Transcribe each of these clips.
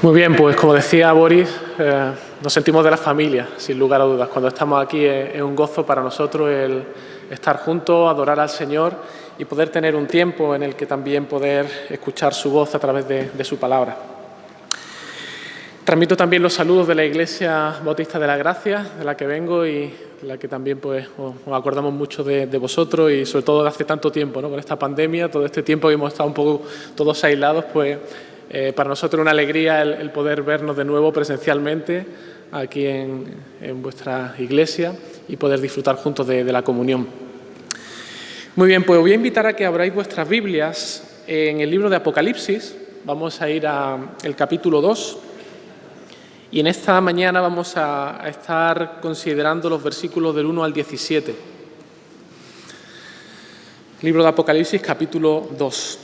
Muy bien, pues como decía Boris, nos sentimos de la familia, sin lugar a dudas. Cuando estamos aquí es un gozo para nosotros el estar juntos, adorar al Señor y poder tener un tiempo en el que también poder escuchar su voz a través de su palabra. Transmito también los saludos de la Iglesia Bautista de la Gracia, de la que vengo y de la que también pues, os acordamos mucho de vosotros y sobre todo de hace tanto tiempo, ¿no? Con esta pandemia, todo este tiempo que hemos estado un poco todos aislados, pues para nosotros es una alegría el poder vernos de nuevo presencialmente aquí en vuestra iglesia y poder disfrutar juntos de la comunión. Muy bien, pues os voy a invitar a que abráis vuestras Biblias en el libro de Apocalipsis. Vamos a ir al capítulo 2 y en esta mañana vamos a estar considerando los versículos del 1 al 17. Libro de Apocalipsis, capítulo 2.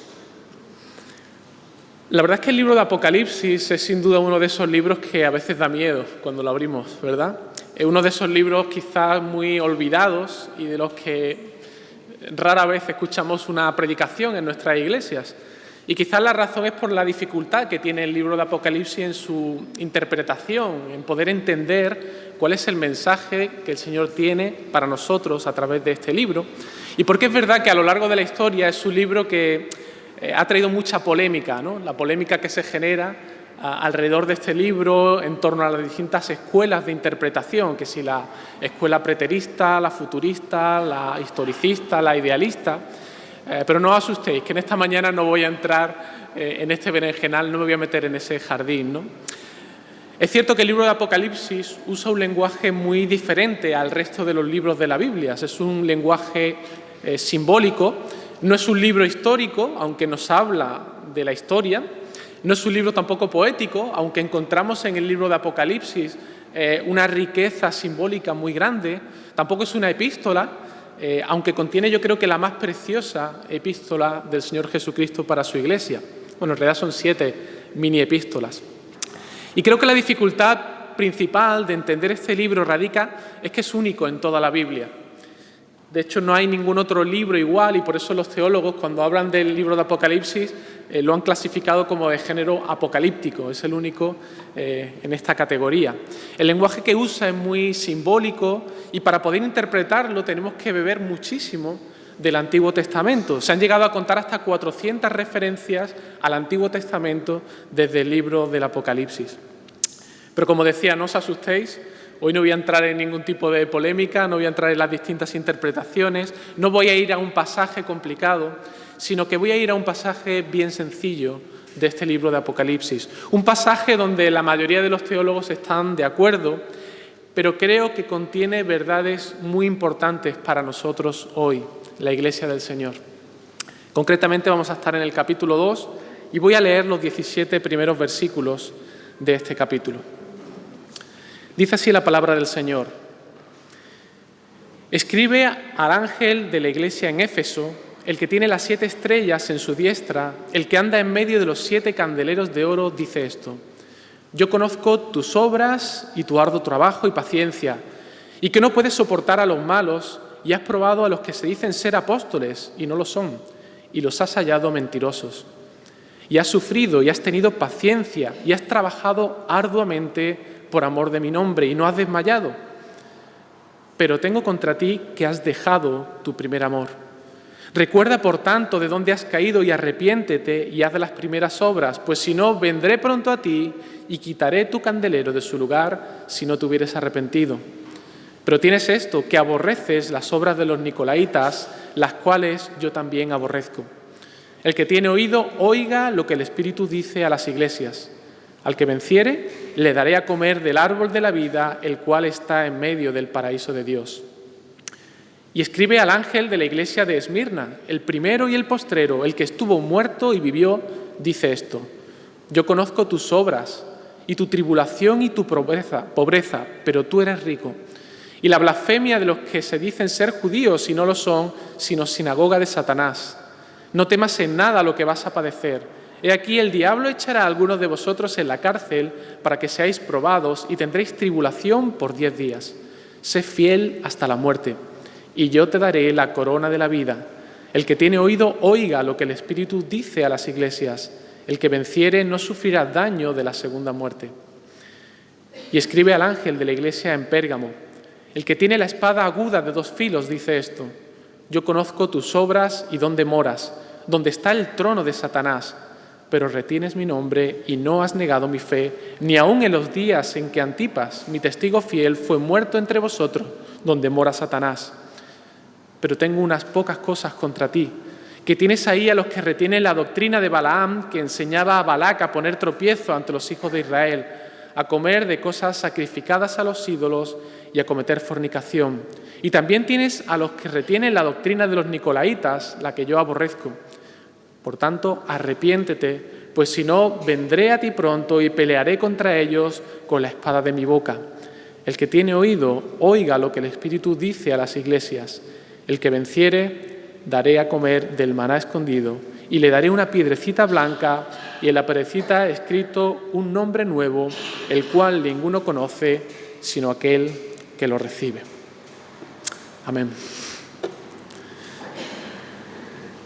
La verdad es que el libro de Apocalipsis es sin duda uno de esos libros que a veces da miedo cuando lo abrimos, ¿verdad? Es uno de esos libros quizás muy olvidados y de los que rara vez escuchamos una predicación en nuestras iglesias. Y quizás la razón es por la dificultad que tiene el libro de Apocalipsis en su interpretación, en poder entender cuál es el mensaje que el Señor tiene para nosotros a través de este libro. Y porque es verdad que a lo largo de la historia es un libro que ha traído mucha polémica, ¿no? La polémica que se genera alrededor de este libro en torno a las distintas escuelas de interpretación, que si la escuela preterista, la futurista, la historicista, la idealista. Pero no os asustéis, que en esta mañana no voy a entrar en este berenjenal, no me voy a meter en ese jardín, ¿no? Es cierto que el libro de Apocalipsis usa un lenguaje muy diferente al resto de los libros de la Biblia. Es un lenguaje simbólico. No es un libro histórico, aunque nos habla de la historia. No es un libro tampoco poético, aunque encontramos en el libro de Apocalipsis una riqueza simbólica muy grande. Tampoco es una epístola, aunque contiene yo creo que la más preciosa epístola del Señor Jesucristo para su iglesia. Bueno, en realidad son 7 mini epístolas. Y creo que la dificultad principal de entender este libro radica es que es único en toda la Biblia. De hecho, no hay ningún otro libro igual y por eso los teólogos, cuando hablan del libro de Apocalipsis, lo han clasificado como de género apocalíptico. Es el único en esta categoría. El lenguaje que usa es muy simbólico y para poder interpretarlo tenemos que beber muchísimo del Antiguo Testamento. Se han llegado a contar hasta 400 referencias al Antiguo Testamento desde el libro del Apocalipsis. Pero como decía, no os asustéis. Hoy no voy a entrar en ningún tipo de polémica, no voy a entrar en las distintas interpretaciones, no voy a ir a un pasaje complicado, sino que voy a ir a un pasaje bien sencillo de este libro de Apocalipsis. Un pasaje donde la mayoría de los teólogos están de acuerdo, pero creo que contiene verdades muy importantes para nosotros hoy, la Iglesia del Señor. Concretamente vamos a estar en el capítulo 2 y voy a leer los 17 primeros versículos de este capítulo. Dice así la palabra del Señor. Escribe al ángel de la iglesia en Éfeso, el que tiene las 7 estrellas en su diestra, el que anda en medio de los 7 candeleros de oro, dice esto. Yo conozco tus obras y tu arduo trabajo y paciencia, y que no puedes soportar a los malos, y has probado a los que se dicen ser apóstoles y no lo son, y los has hallado mentirosos. Y has sufrido y has tenido paciencia y has trabajado arduamente por amor de mi nombre y no has desmayado. Pero tengo contra ti que has dejado tu primer amor. Recuerda, por tanto, de dónde has caído y arrepiéntete y haz de las primeras obras, pues si no, vendré pronto a ti y quitaré tu candelero de su lugar si no te hubieres arrepentido. Pero tienes esto, que aborreces las obras de los nicolaítas, las cuales yo también aborrezco. El que tiene oído, oiga lo que el Espíritu dice a las iglesias. Al que venciere, le daré a comer del árbol de la vida, el cual está en medio del paraíso de Dios. Y escribe al ángel de la iglesia de Esmirna, el primero y el postrero, el que estuvo muerto y vivió, dice esto. Yo conozco tus obras y tu tribulación y tu pobreza, pero tú eres rico. Y la blasfemia de los que se dicen ser judíos y no lo son, sino sinagoga de Satanás. No temas en nada lo que vas a padecer. He aquí el diablo echará a algunos de vosotros en la cárcel para que seáis probados y tendréis tribulación por 10 días. Sé fiel hasta la muerte y yo te daré la corona de la vida. El que tiene oído, oiga lo que el Espíritu dice a las iglesias. El que venciere no sufrirá daño de la segunda muerte. Y escribe al ángel de la iglesia en Pérgamo. El que tiene la espada aguda de 2 filos dice esto: yo conozco tus obras y dónde moras, donde está el trono de Satanás, pero retienes mi nombre y no has negado mi fe, ni aun en los días en que Antipas, mi testigo fiel, fue muerto entre vosotros, donde mora Satanás. Pero tengo unas pocas cosas contra ti, que tienes ahí a los que retienen la doctrina de Balaam, que enseñaba a Balac a poner tropiezo ante los hijos de Israel, a comer de cosas sacrificadas a los ídolos y a cometer fornicación. Y también tienes a los que retienen la doctrina de los nicolaitas, la que yo aborrezco. Por tanto, arrepiéntete, pues si no, vendré a ti pronto y pelearé contra ellos con la espada de mi boca. El que tiene oído, oiga lo que el Espíritu dice a las iglesias. El que venciere, daré a comer del maná escondido, y le daré una piedrecita blanca, y en la piedrecita escrito un nombre nuevo, el cual ninguno conoce, sino aquel que lo recibe. Amén.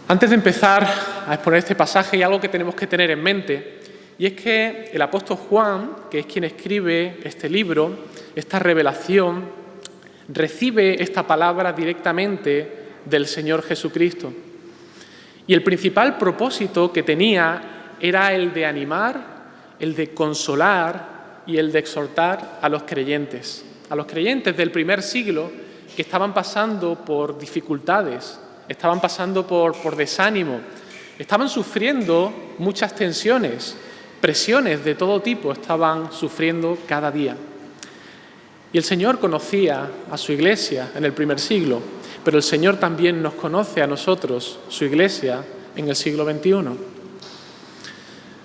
Antes de empezar a exponer este pasaje, hay algo que tenemos que tener en mente, y es que el apóstol Juan, que es quien escribe este libro, esta revelación, recibe esta palabra directamente del Señor Jesucristo. Y el principal propósito que tenía era el de animar, el de consolar y el de exhortar a los creyentes del primer siglo que estaban pasando por dificultades, estaban pasando por desánimo, estaban sufriendo muchas tensiones, presiones de todo tipo, estaban sufriendo cada día. Y el Señor conocía a su iglesia en el primer siglo, pero el Señor también nos conoce a nosotros, su iglesia, en el siglo XXI.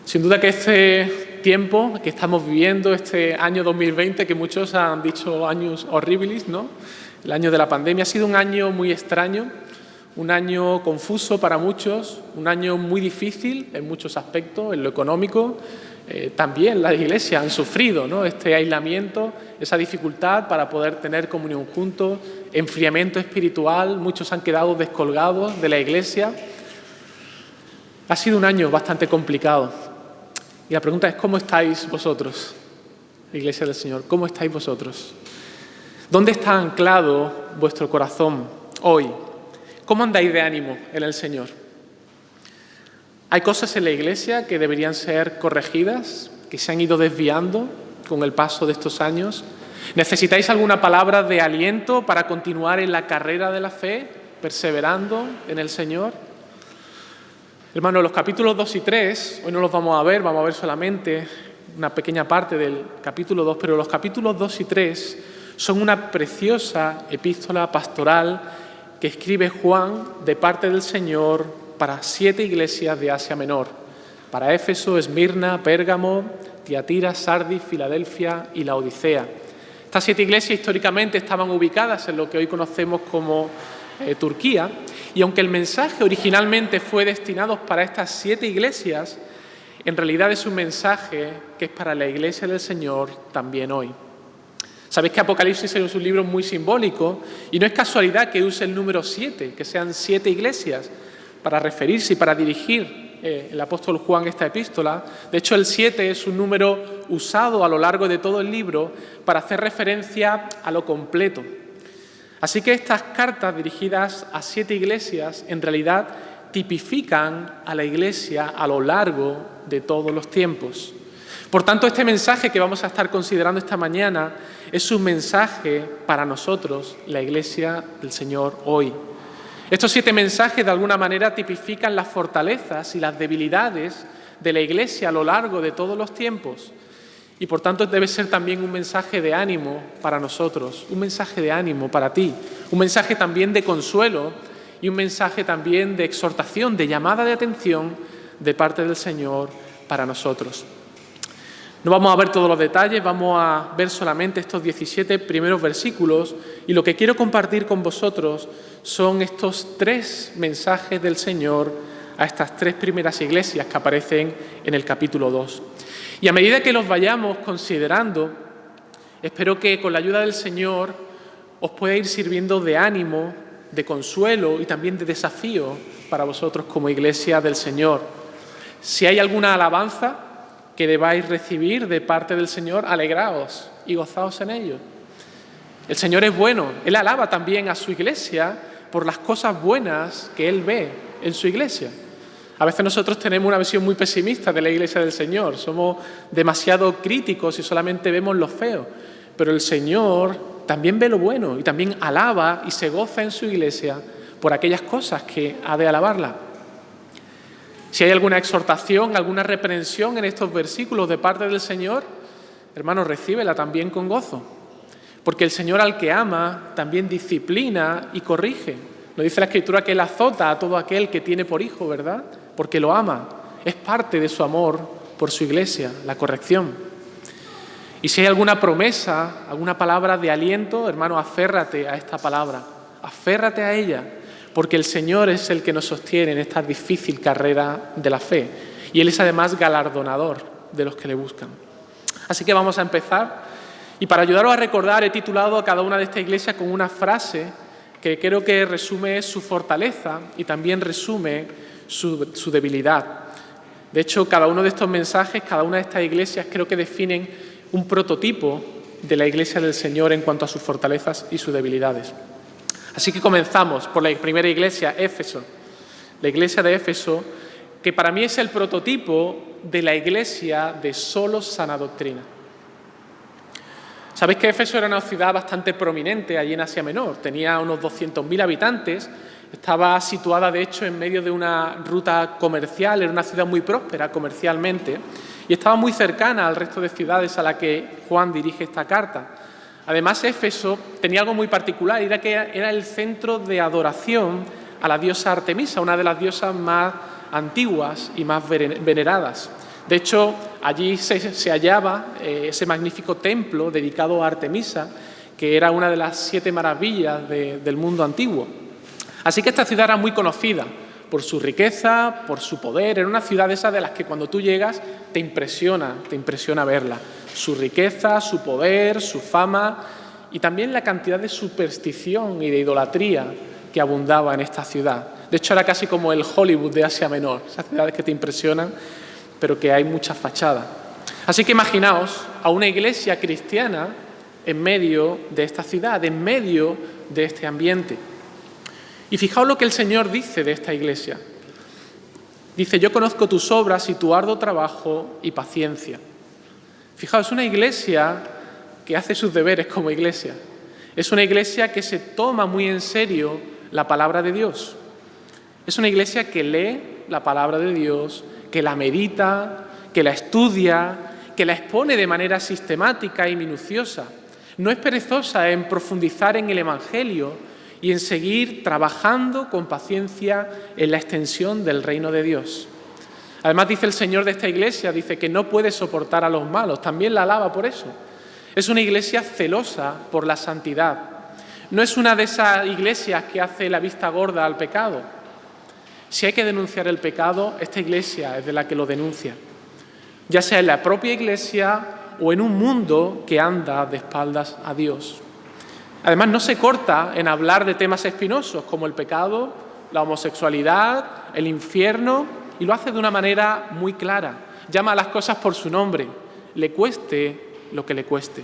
Sin duda que este tiempo que estamos viviendo, este año 2020, que muchos han dicho años horribilis, ¿no? El año de la pandemia, ha sido un año muy extraño, un año confuso para muchos, un año muy difícil en muchos aspectos, en lo económico. También las iglesias han sufrido, ¿no?, este aislamiento, esa dificultad para poder tener comunión juntos, enfriamiento espiritual, muchos han quedado descolgados de la iglesia. Ha sido un año bastante complicado. Y la pregunta es: ¿cómo estáis vosotros, la iglesia del Señor? ¿Cómo estáis vosotros? ¿Dónde está anclado vuestro corazón hoy? ¿Cómo andáis de ánimo en el Señor? ¿Hay cosas en la iglesia que deberían ser corregidas, que se han ido desviando con el paso de estos años? ¿Necesitáis alguna palabra de aliento para continuar en la carrera de la fe, perseverando en el Señor? Hermanos, los capítulos 2 y 3, hoy no los vamos a ver solamente una pequeña parte del capítulo 2, pero los capítulos 2 y 3 son una preciosa epístola pastoral que escribe Juan de parte del Señor para 7 iglesias de Asia Menor, para Éfeso, Esmirna, Pérgamo, Tiatira, Sardis, Filadelfia y Laodicea. Estas 7 iglesias históricamente estaban ubicadas en lo que hoy conocemos como Turquía, y aunque el mensaje originalmente fue destinado para estas 7 iglesias, en realidad es un mensaje que es para la iglesia del Señor también hoy. Sabéis que Apocalipsis es un libro muy simbólico y no es casualidad que use el número 7, que sean 7 iglesias, para referirse y para dirigir el apóstol Juan esta epístola. De hecho, el 7 es un número usado a lo largo de todo el libro para hacer referencia a lo completo. Así que estas cartas dirigidas a 7 iglesias en realidad tipifican a la iglesia a lo largo de todos los tiempos. Por tanto, este mensaje que vamos a estar considerando esta mañana es un mensaje para nosotros, la iglesia del Señor hoy. Estos 7 mensajes de alguna manera tipifican las fortalezas y las debilidades de la iglesia a lo largo de todos los tiempos. Y por tanto debe ser también un mensaje de ánimo para nosotros, un mensaje de ánimo para ti, un mensaje también de consuelo y un mensaje también de exhortación, de llamada de atención de parte del Señor para nosotros. No vamos a ver todos los detalles, vamos a ver solamente estos 17 primeros versículos, y lo que quiero compartir con vosotros son estos 3 mensajes del Señor a estas 3 primeras iglesias que aparecen en el capítulo 2. Y a medida que los vayamos considerando, espero que con la ayuda del Señor os pueda ir sirviendo de ánimo de consuelo y también de desafío para vosotros como iglesia del Señor. Si hay alguna alabanza que debáis recibir de parte del Señor, alegraos y gozaos en ello. El Señor es bueno, Él alaba también a su iglesia por las cosas buenas que Él ve en su iglesia. A veces nosotros tenemos una visión muy pesimista de la iglesia del Señor, somos demasiado críticos y solamente vemos lo feo, pero el Señor también ve lo bueno y también alaba y se goza en su iglesia por aquellas cosas que ha de alabarla. Si hay alguna exhortación, alguna reprensión en estos versículos de parte del Señor, hermanos, recíbela también con gozo, porque el Señor al que ama también disciplina y corrige. Nos dice la Escritura que Él azota a todo aquel que tiene por hijo, ¿verdad? Porque lo ama. Es parte de su amor por su iglesia, la corrección. Y si hay alguna promesa, alguna palabra de aliento, hermano, aférrate a esta palabra, aférrate a ella, porque el Señor es el que nos sostiene en esta difícil carrera de la fe. Y Él es además galardonador de los que le buscan. Así que vamos a empezar. Y para ayudaros a recordar, he titulado a cada una de estas iglesias con una frase que creo que resume su fortaleza y también resume su debilidad. De hecho, cada uno de estos mensajes, cada una de estas iglesias creo que definen un prototipo de la iglesia del Señor en cuanto a sus fortalezas y sus debilidades. Así que comenzamos por la primera iglesia, Éfeso. La iglesia de Éfeso, que para mí es el prototipo de la iglesia de solo sana doctrina. Sabéis que Éfeso era una ciudad bastante prominente allí en Asia Menor. Tenía unos 200.000 habitantes. Estaba situada, de hecho, en medio de una ruta comercial. Era una ciudad muy próspera comercialmente y estaba muy cercana al resto de ciudades a la que Juan dirige esta carta. Además, Éfeso tenía algo muy particular, era que era el centro de adoración a la diosa Artemisa, una de las diosas más antiguas y más veneradas. De hecho, allí se hallaba ese magnífico templo dedicado a Artemisa, que era una de las 7 maravillas del mundo antiguo. Así que esta ciudad era muy conocida por su riqueza, por su poder. Era una ciudad de esas de las que cuando tú llegas te impresiona verla. Su riqueza, su poder, su fama y también la cantidad de superstición y de idolatría que abundaba en esta ciudad. De hecho, era casi como el Hollywood de Asia Menor, esas ciudades que te impresionan, pero que hay muchas fachadas. Así que imaginaos a una iglesia cristiana en medio de esta ciudad, en medio de este ambiente. Y fijaos lo que el Señor dice de esta iglesia. Dice, yo conozco tus obras y tu arduo trabajo y paciencia. Fijaos, es una iglesia que hace sus deberes como iglesia. Es una iglesia que se toma muy en serio la palabra de Dios. Es una iglesia que lee la palabra de Dios, que la medita, que la estudia, que la expone de manera sistemática y minuciosa. No es perezosa en profundizar en el Evangelio y en seguir trabajando con paciencia en la extensión del reino de Dios. Además, dice el Señor de esta iglesia, dice que no puede soportar a los malos, también la alaba por eso. Es una iglesia celosa por la santidad. No es una de esas iglesias que hace la vista gorda al pecado. Si hay que denunciar el pecado, esta iglesia es de la que lo denuncia, ya sea en la propia iglesia o en un mundo que anda de espaldas a Dios. Además, no se corta en hablar de temas espinosos como el pecado, la homosexualidad, el infierno, y lo hace de una manera muy clara. Llama a las cosas por su nombre, le cueste lo que le cueste,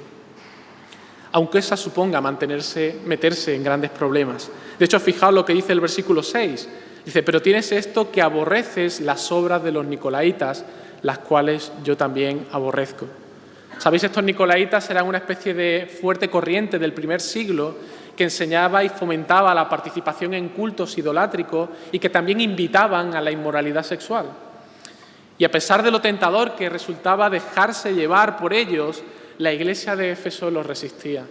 aunque esa suponga meterse en grandes problemas. De hecho, fijaos lo que dice el versículo 6. Dice, pero tienes esto que aborreces las obras de los nicolaitas, las cuales yo también aborrezco. ¿Sabéis? Estos nicolaitas eran una especie de fuerte corriente del primer siglo que enseñaba y fomentaba la participación en cultos idolátricos y que también invitaban a la inmoralidad sexual. Y a pesar de lo tentador que resultaba dejarse llevar por ellos, la iglesia de Éfeso los resistía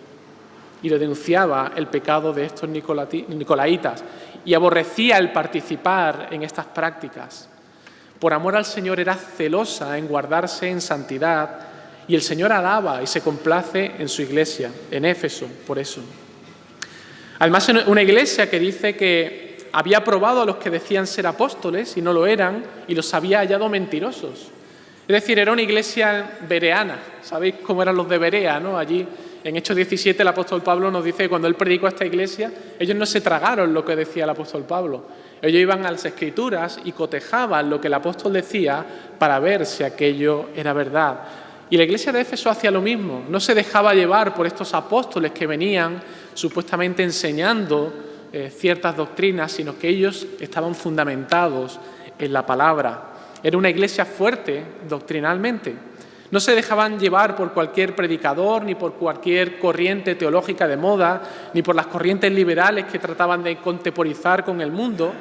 y lo denunciaba el pecado de estos nicolaitas y aborrecía el participar en estas prácticas. Por amor al Señor era celosa en guardarse en santidad y el Señor alaba y se complace en su iglesia, en Éfeso, por eso. Además, una iglesia que dice que había probado a los que decían ser apóstoles y no lo eran y los había hallado mentirosos. Es decir, era una iglesia bereana. ¿Sabéis cómo eran los de Berea, no? Allí En Hechos 17 el apóstol Pablo nos dice que cuando él predicó a esta iglesia, ellos no se tragaron lo que decía el apóstol Pablo. Ellos iban a las Escrituras y cotejaban lo que el apóstol decía para ver si aquello era verdad. Y la iglesia de Éfeso hacía lo mismo. No se dejaba llevar por estos apóstoles que venían supuestamente enseñando ciertas doctrinas, sino que ellos estaban fundamentados en la palabra. Era una iglesia fuerte doctrinalmente. No se dejaban llevar por cualquier predicador, ni por cualquier corriente teológica de moda, ni por las corrientes liberales que trataban de contemporizar con el mundo.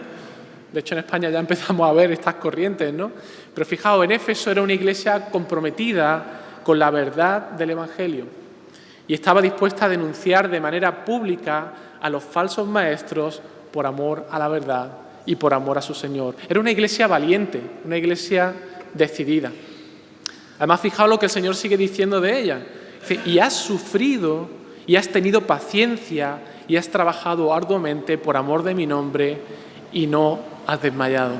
De hecho, en España ya empezamos a ver estas corrientes, ¿no? Pero fijaos, en Éfeso era una iglesia comprometida con la verdad del Evangelio y estaba dispuesta a denunciar de manera pública a los falsos maestros por amor a la verdad y por amor a su Señor. Era una iglesia valiente, una iglesia decidida. Además, fijaos lo que el Señor sigue diciendo de ella. Dice, y has sufrido y has tenido paciencia y has trabajado arduamente por amor de mi nombre y no has desmayado.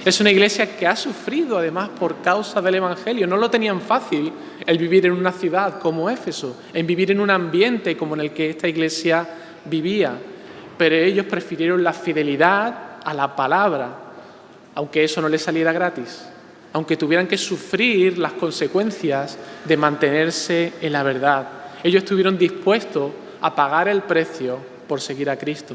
Es una iglesia que ha sufrido además por causa del Evangelio. No lo tenían fácil el vivir en una ciudad como Éfeso, en vivir en un ambiente como en el que esta iglesia vivía. Pero ellos prefirieron la fidelidad a la palabra, aunque eso no les saliera gratis, aunque tuvieran que sufrir las consecuencias de mantenerse en la verdad. Ellos estuvieron dispuestos a pagar el precio por seguir a Cristo.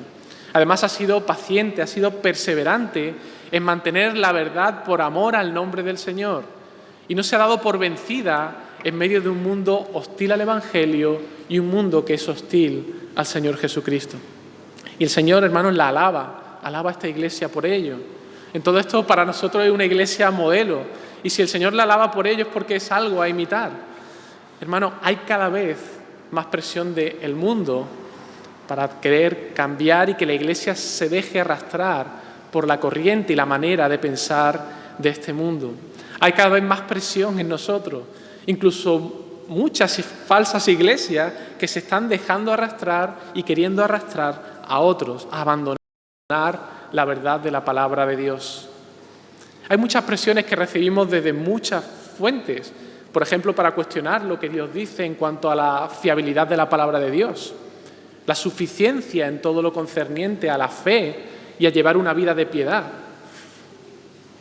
Además, ha sido paciente, ha sido perseverante en mantener la verdad por amor al nombre del Señor. Y no se ha dado por vencida en medio de un mundo hostil al Evangelio y un mundo que es hostil al Señor Jesucristo. Y el Señor, hermanos, la alaba a esta iglesia por ello. En todo esto, para nosotros es una iglesia modelo. Y si el Señor la alaba por ello es porque es algo a imitar. Hermanos, hay cada vez más presión del mundo para querer cambiar y que la iglesia se deje arrastrar por la corriente y la manera de pensar de este mundo. Hay cada vez más presión en nosotros, incluso muchas falsas iglesias que se están dejando arrastrar y queriendo arrastrar a otros a abandonar la verdad de la palabra de Dios. Hay muchas presiones que recibimos desde muchas fuentes, por ejemplo, para cuestionar lo que Dios dice en cuanto a la fiabilidad de la palabra de Dios, la suficiencia en todo lo concerniente a la fe y a llevar una vida de piedad.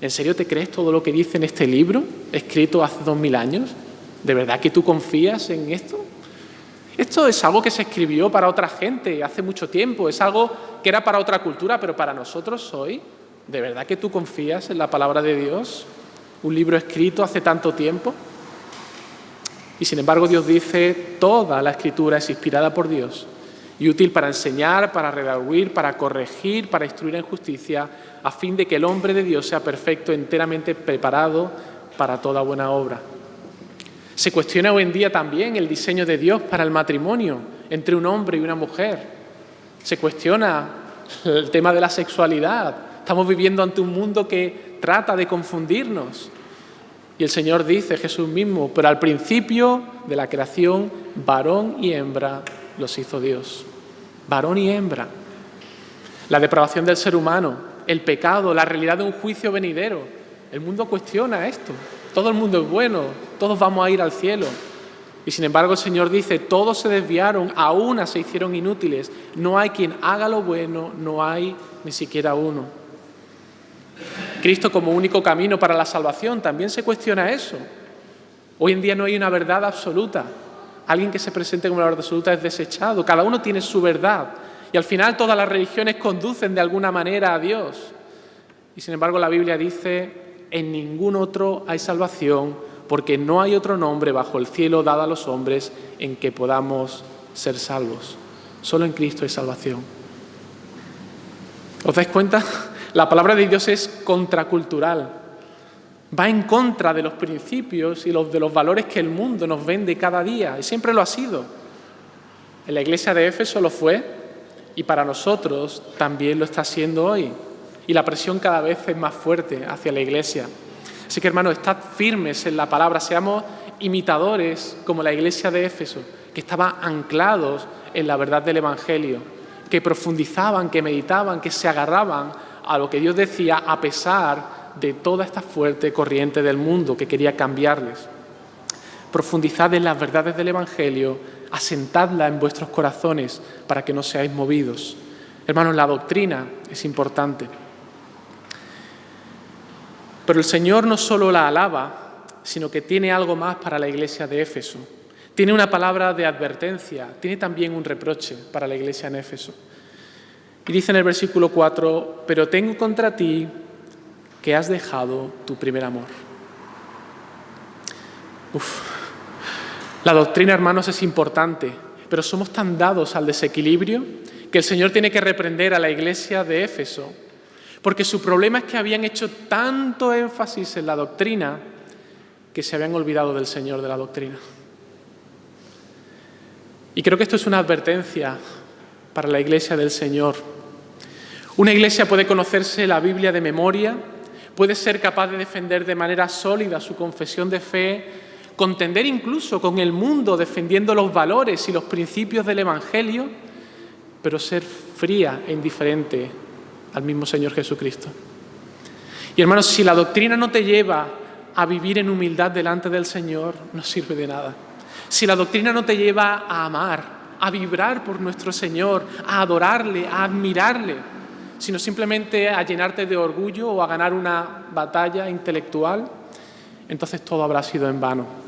¿En serio te crees todo lo que dice en este libro, escrito hace 2000 años? ¿De verdad que tú confías en esto? Esto es algo que se escribió para otra gente hace mucho tiempo, es algo que era para otra cultura, pero para nosotros hoy, ¿de verdad que tú confías en la palabra de Dios? ¿Un libro escrito hace tanto tiempo? Y sin embargo Dios dice, toda la Escritura es inspirada por Dios y útil para enseñar, para redarguir, para corregir, para instruir en justicia, a fin de que el hombre de Dios sea perfecto, enteramente preparado para toda buena obra. Se cuestiona hoy en día también el diseño de Dios para el matrimonio entre un hombre y una mujer. Se cuestiona el tema de la sexualidad. Estamos viviendo ante un mundo que trata de confundirnos. Y el Señor dice, Jesús mismo, pero al principio de la creación, varón y hembra los hizo Dios. Varón y hembra. La depravación del ser humano, el pecado, la realidad de un juicio venidero. El mundo cuestiona esto. Todo el mundo es bueno, todos vamos a ir al cielo. Y sin embargo el Señor dice, todos se desviaron, a una se hicieron inútiles. No hay quien haga lo bueno, no hay ni siquiera uno. Cristo como único camino para la salvación, también se cuestiona eso. Hoy en día no hay una verdad absoluta. Alguien que se presente como la verdad absoluta es desechado. Cada uno tiene su verdad. Y al final todas las religiones conducen de alguna manera a Dios. Y sin embargo la Biblia dice, en ningún otro hay salvación, porque no hay otro nombre bajo el cielo dado a los hombres en que podamos ser salvos. Solo en Cristo hay salvación. ¿Os dais cuenta? La palabra de Dios es contracultural. Va en contra de los principios y de los valores que el mundo nos vende cada día. Y siempre lo ha sido. En la iglesia de Éfeso lo fue y para nosotros también lo está siendo hoy. Y la presión cada vez es más fuerte hacia la iglesia. Así que, hermanos, estad firmes en la palabra. Seamos imitadores como la iglesia de Éfeso, que estaban anclados en la verdad del Evangelio, que profundizaban, que meditaban, que se agarraban a lo que Dios decía a pesar de toda esta fuerte corriente del mundo que quería cambiarles. Profundizad en las verdades del Evangelio, asentadla en vuestros corazones para que no seáis movidos. Hermanos, la doctrina es importante. Pero el Señor no solo la alaba, sino que tiene algo más para la iglesia de Éfeso. Tiene una palabra de advertencia, tiene también un reproche para la iglesia en Éfeso. Y dice en el versículo 4, pero tengo contra ti que has dejado tu primer amor. La doctrina, hermanos, es importante, pero somos tan dados al desequilibrio que el Señor tiene que reprender a la iglesia de Éfeso, porque su problema es que habían hecho tanto énfasis en la doctrina que se habían olvidado del Señor de la doctrina. Y creo que esto es una advertencia para la iglesia del Señor. Una iglesia puede conocerse la Biblia de memoria, puede ser capaz de defender de manera sólida su confesión de fe, contender incluso con el mundo defendiendo los valores y los principios del Evangelio, pero ser fría e indiferente al mismo Señor Jesucristo. Y hermanos, si la doctrina no te lleva a vivir en humildad delante del Señor, no sirve de nada. Si la doctrina no te lleva a amar, a vibrar por nuestro Señor, a adorarle, a admirarle, sino simplemente a llenarte de orgullo o a ganar una batalla intelectual, entonces todo habrá sido en vano.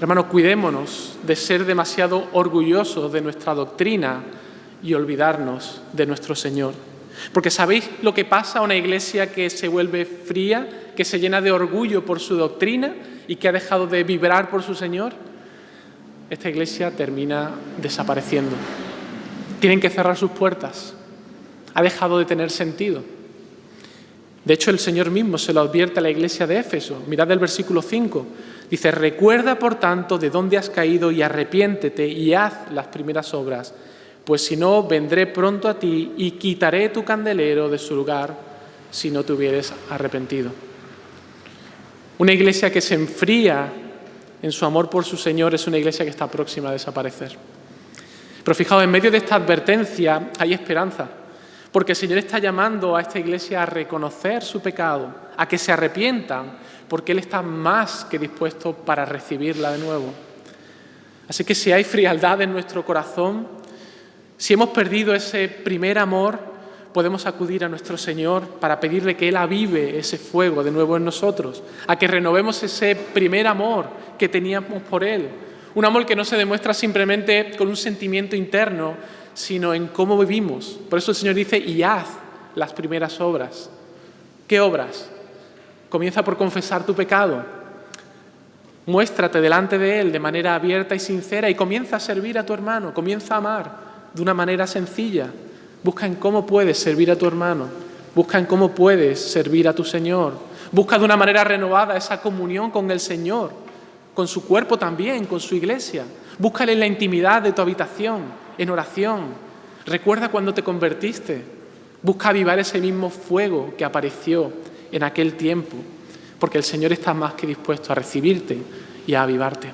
Hermanos, cuidémonos de ser demasiado orgullosos de nuestra doctrina y olvidarnos de nuestro Señor. Porque ¿sabéis lo que pasa a una iglesia que se vuelve fría, que se llena de orgullo por su doctrina y que ha dejado de vibrar por su Señor? Esta iglesia termina desapareciendo. Tienen que cerrar sus puertas. Ha dejado de tener sentido. De hecho, el Señor mismo se lo advierte a la iglesia de Éfeso. Mirad el versículo 5. Dice, recuerda por tanto de dónde has caído y arrepiéntete y haz las primeras obras, pues si no, vendré pronto a ti y quitaré tu candelero de su lugar si no te hubieres arrepentido. Una iglesia que se enfría en su amor por su Señor es una iglesia que está próxima a desaparecer. Pero fijaos, en medio de esta advertencia hay esperanza, porque el Señor está llamando a esta iglesia a reconocer su pecado, a que se arrepientan, porque Él está más que dispuesto para recibirla de nuevo. Así que si hay frialdad en nuestro corazón, si hemos perdido ese primer amor, podemos acudir a nuestro Señor para pedirle que Él avive ese fuego de nuevo en nosotros, a que renovemos ese primer amor que teníamos por Él. Un amor que no se demuestra simplemente con un sentimiento interno, sino en cómo vivimos. Por eso el Señor dice, y haz las primeras obras. ¿Qué obras? Comienza por confesar tu pecado. Muéstrate delante de Él de manera abierta y sincera y comienza a servir a tu hermano, comienza a amar de una manera sencilla. Busca en cómo puedes servir a tu hermano, busca en cómo puedes servir a tu Señor. Busca de una manera renovada esa comunión con el Señor, con su cuerpo también, con su iglesia. Búscale en la intimidad de tu habitación, en oración. Recuerda cuando te convertiste. Busca avivar ese mismo fuego que apareció en aquel tiempo, porque el Señor está más que dispuesto a recibirte y a avivarte.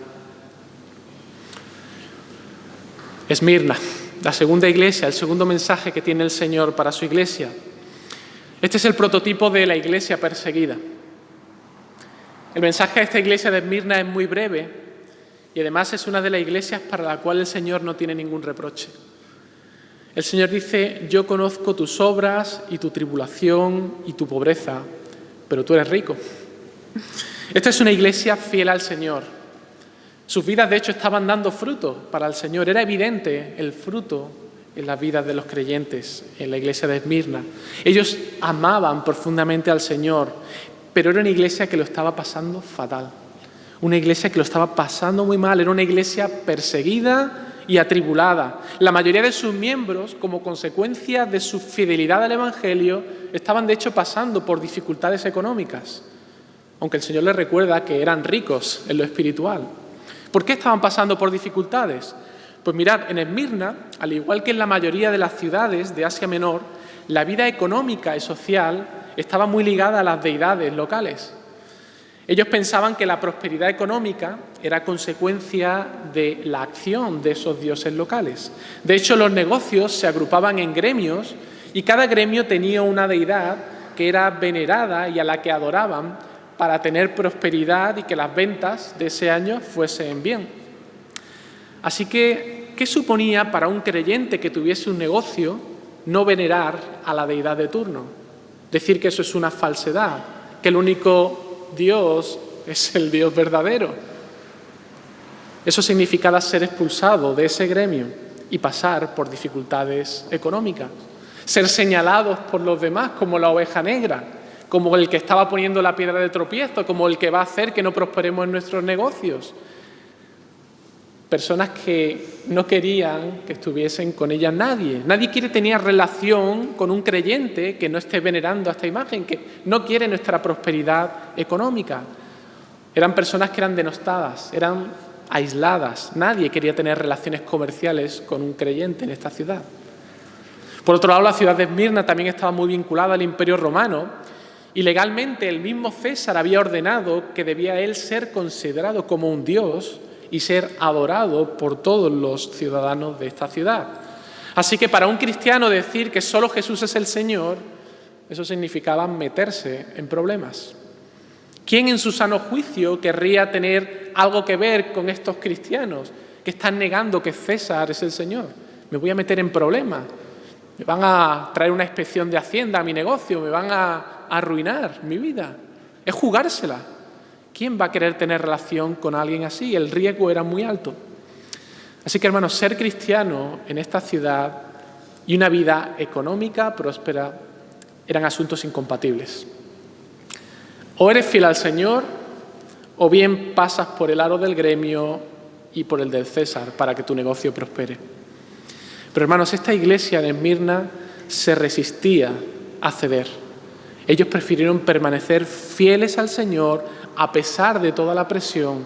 Esmirna, la segunda iglesia, el segundo mensaje que tiene el Señor para su iglesia. Este es el prototipo de la iglesia perseguida. El mensaje de esta iglesia de Esmirna es muy breve y además es una de las iglesias para la cual el Señor no tiene ningún reproche. El Señor dice, yo conozco tus obras y tu tribulación y tu pobreza, pero tú eres rico. Esta es una iglesia fiel al Señor. Sus vidas, de hecho, estaban dando fruto para el Señor. Era evidente el fruto en las vidas de los creyentes en la iglesia de Esmirna. Ellos amaban profundamente al Señor, pero era una iglesia que lo estaba pasando fatal. Una iglesia que lo estaba pasando muy mal. Era una iglesia perseguida y atribulada. La mayoría de sus miembros, como consecuencia de su fidelidad al Evangelio, estaban de hecho pasando por dificultades económicas, aunque el Señor les recuerda que eran ricos en lo espiritual. ¿Por qué estaban pasando por dificultades? Pues mirad, en Esmirna, al igual que en la mayoría de las ciudades de Asia Menor, la vida económica y social estaba muy ligada a las deidades locales. Ellos pensaban que la prosperidad económica era consecuencia de la acción de esos dioses locales. De hecho, los negocios se agrupaban en gremios y cada gremio tenía una deidad que era venerada y a la que adoraban para tener prosperidad y que las ventas de ese año fuesen bien. Así que, ¿qué suponía para un creyente que tuviese un negocio no venerar a la deidad de turno? Decir que eso es una falsedad, que el único Dios es el Dios verdadero. Eso significaba ser expulsado de ese gremio y pasar por dificultades económicas. Ser señalados por los demás como la oveja negra, como el que estaba poniendo la piedra de tropiezo, como el que va a hacer que no prosperemos en nuestros negocios. Personas que no querían que estuviesen con ellas nadie. Nadie quiere tener relación con un creyente que no esté venerando a esta imagen, que no quiere nuestra prosperidad económica. Eran personas que eran denostadas, eran aisladas. Nadie quería tener relaciones comerciales con un creyente en esta ciudad. Por otro lado, la ciudad de Esmirna también estaba muy vinculada al Imperio Romano y legalmente el mismo César había ordenado que debía él ser considerado como un dios y ser adorado por todos los ciudadanos de esta ciudad. Así que para un cristiano decir que solo Jesús es el Señor, eso significaba meterse en problemas. ¿Quién en su sano juicio querría tener algo que ver con estos cristianos que están negando que César es el Señor? Me voy a meter en problemas, me van a traer una inspección de Hacienda a mi negocio, me van a arruinar mi vida. Es jugársela. ¿Quién va a querer tener relación con alguien así? El riesgo era muy alto. Así que, hermanos, ser cristiano en esta ciudad y una vida económica próspera eran asuntos incompatibles. O eres fiel al Señor, o bien pasas por el aro del gremio y por el del César para que tu negocio prospere. Pero, hermanos, esta iglesia de Esmirna se resistía a ceder. Ellos prefirieron permanecer fieles al Señor a pesar de toda la presión,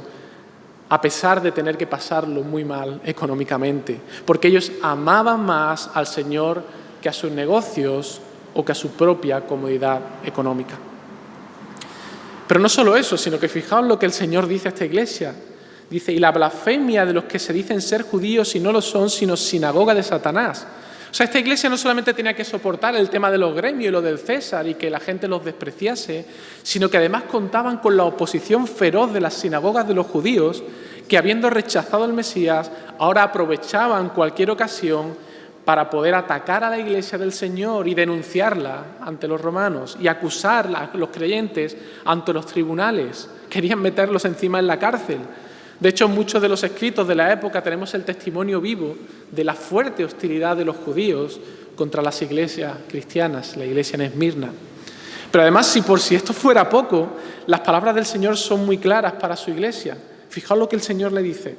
a pesar de tener que pasarlo muy mal económicamente, porque ellos amaban más al Señor que a sus negocios o que a su propia comodidad económica. Pero no solo eso, sino que fijaos lo que el Señor dice a esta iglesia. Dice, y la blasfemia de los que se dicen ser judíos y no lo son, sino sinagoga de Satanás. O sea, esta iglesia no solamente tenía que soportar el tema de los gremios y lo del César y que la gente los despreciase, sino que además contaban con la oposición feroz de las sinagogas de los judíos, que habiendo rechazado al Mesías, ahora aprovechaban cualquier ocasión para poder atacar a la iglesia del Señor y denunciarla ante los romanos y acusar a los creyentes ante los tribunales. Querían meterlos encima en la cárcel. De hecho, en muchos de los escritos de la época tenemos el testimonio vivo de la fuerte hostilidad de los judíos contra las iglesias cristianas, la iglesia en Esmirna. Pero además, si esto fuera poco, las palabras del Señor son muy claras para su iglesia. Fijaos lo que el Señor le dice.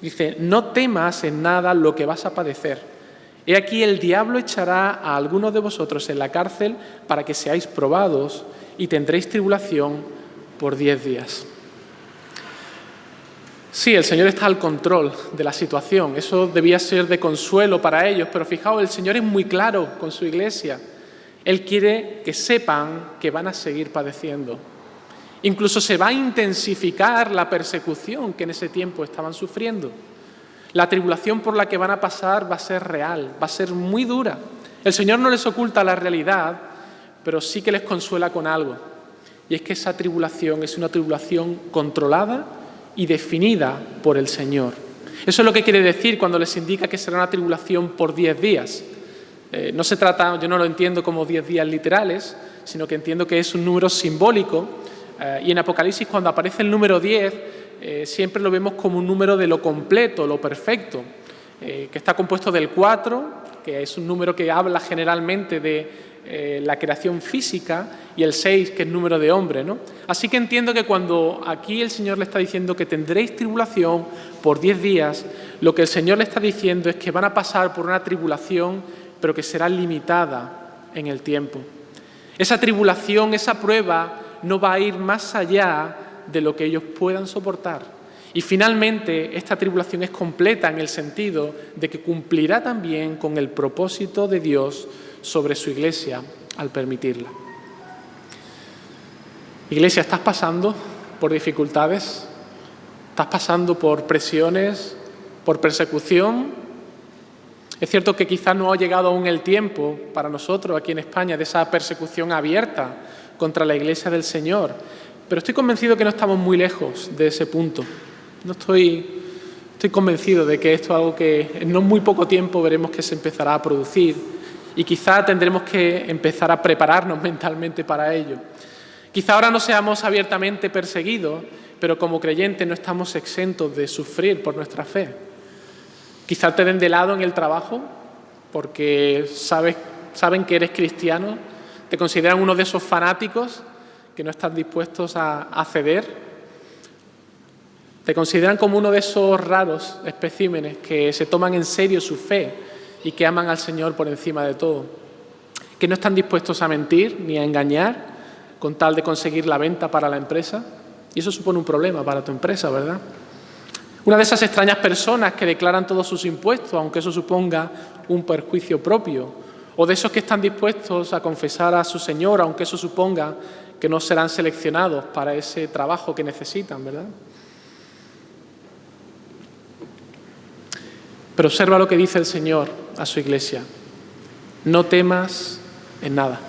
Dice, no temas en nada lo que vas a padecer. He aquí el diablo echará a algunos de vosotros en la cárcel para que seáis probados y tendréis tribulación por 10 días. Sí, el Señor está al control de la situación. Eso debía ser de consuelo para ellos, pero fijaos, el Señor es muy claro con su iglesia. Él quiere que sepan que van a seguir padeciendo. Incluso se va a intensificar la persecución que en ese tiempo estaban sufriendo. La tribulación por la que van a pasar va a ser real, va a ser muy dura. El Señor no les oculta la realidad, pero sí que les consuela con algo. Y es que esa tribulación es una tribulación controlada y definida por el Señor. Eso es lo que quiere decir cuando les indica que será una tribulación por 10 días. No se trata, yo no lo entiendo como 10 días literales, sino que entiendo que es un número simbólico. Y en Apocalipsis, cuando aparece el número 10, siempre lo vemos como un número de lo completo, lo perfecto, que está compuesto del 4, que es un número que habla generalmente de la creación física, y el 6, que es número de hombre, ¿no? Así que entiendo que cuando aquí el Señor le está diciendo que tendréis tribulación por 10 días, lo que el Señor le está diciendo es que van a pasar por una tribulación, pero que será limitada en el tiempo. Esa tribulación, esa prueba, no va a ir más allá de lo que ellos puedan soportar. Y finalmente, esta tribulación es completa en el sentido de que cumplirá también con el propósito de Dios sobre su iglesia al permitirla. Iglesia, ¿estás pasando por dificultades? ¿Estás pasando por presiones, por persecución? Es cierto que quizás no ha llegado aún el tiempo para nosotros aquí en España de esa persecución abierta contra la iglesia del Señor, pero estoy convencido que no estamos muy lejos de ese punto. Estoy Estoy convencido de que esto es algo que en no muy poco tiempo veremos que se empezará a producir y quizá tendremos que empezar a prepararnos mentalmente para ello. Quizá ahora no seamos abiertamente perseguidos, pero como creyentes no estamos exentos de sufrir por nuestra fe. Quizá te den de lado en el trabajo porque saben que eres cristiano, te consideran uno de esos fanáticos que no están dispuestos a ceder. Te consideran como uno de esos raros especímenes que se toman en serio su fe y que aman al Señor por encima de todo, que no están dispuestos a mentir ni a engañar con tal de conseguir la venta para la empresa. Y eso supone un problema para tu empresa, ¿verdad? Una de esas extrañas personas que declaran todos sus impuestos, aunque eso suponga un perjuicio propio. O de esos que están dispuestos a confesar a su Señor, aunque eso suponga que no serán seleccionados para ese trabajo que necesitan, ¿verdad? Pero observa lo que dice el Señor a su iglesia. No temas en nada.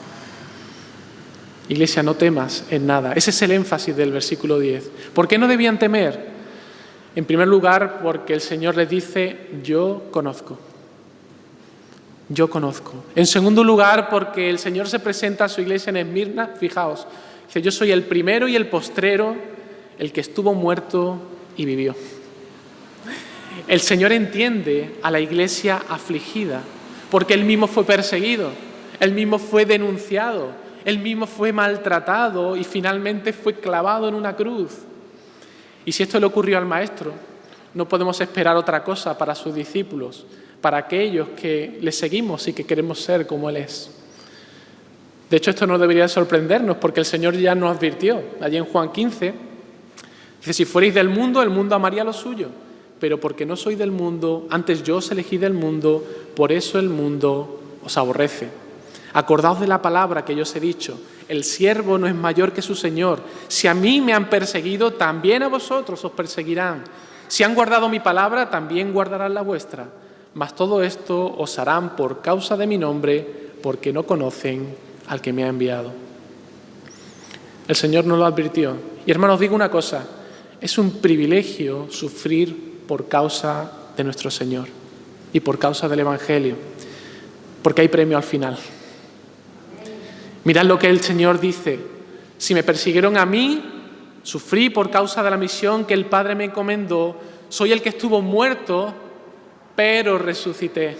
Iglesia, no temas en nada. Ese es el énfasis del versículo 10. ¿Por qué no debían temer? En primer lugar, porque el Señor les dice, yo conozco. Yo conozco. En segundo lugar, porque el Señor se presenta a su iglesia en Esmirna, fijaos, dice, yo soy el primero y el postrero, el que estuvo muerto y vivió. El Señor entiende a la iglesia afligida, porque Él mismo fue perseguido, Él mismo fue denunciado, Él mismo fue maltratado y finalmente fue clavado en una cruz. Y si esto le ocurrió al Maestro, no podemos esperar otra cosa para sus discípulos, para aquellos que le seguimos y que queremos ser como Él es. De hecho, esto no debería sorprendernos, porque el Señor ya nos advirtió. Allí en Juan 15, dice, si fuerais del mundo, el mundo amaría lo suyo. Pero porque no soy del mundo, antes yo os elegí del mundo, por eso el mundo os aborrece. Acordaos de la palabra que yo os he dicho, el siervo no es mayor que su Señor. Si a mí me han perseguido, también a vosotros os perseguirán. Si han guardado mi palabra, también guardarán la vuestra. Mas todo esto os harán por causa de mi nombre, porque no conocen al que me ha enviado. El Señor nos lo advirtió. Y hermanos, digo una cosa, es un privilegio sufrir por causa de nuestro Señor y por causa del Evangelio, porque hay premio al final. Mirad lo que el Señor dice, si me persiguieron a mí, sufrí por causa de la misión que el Padre me encomendó, soy el que estuvo muerto, pero resucité.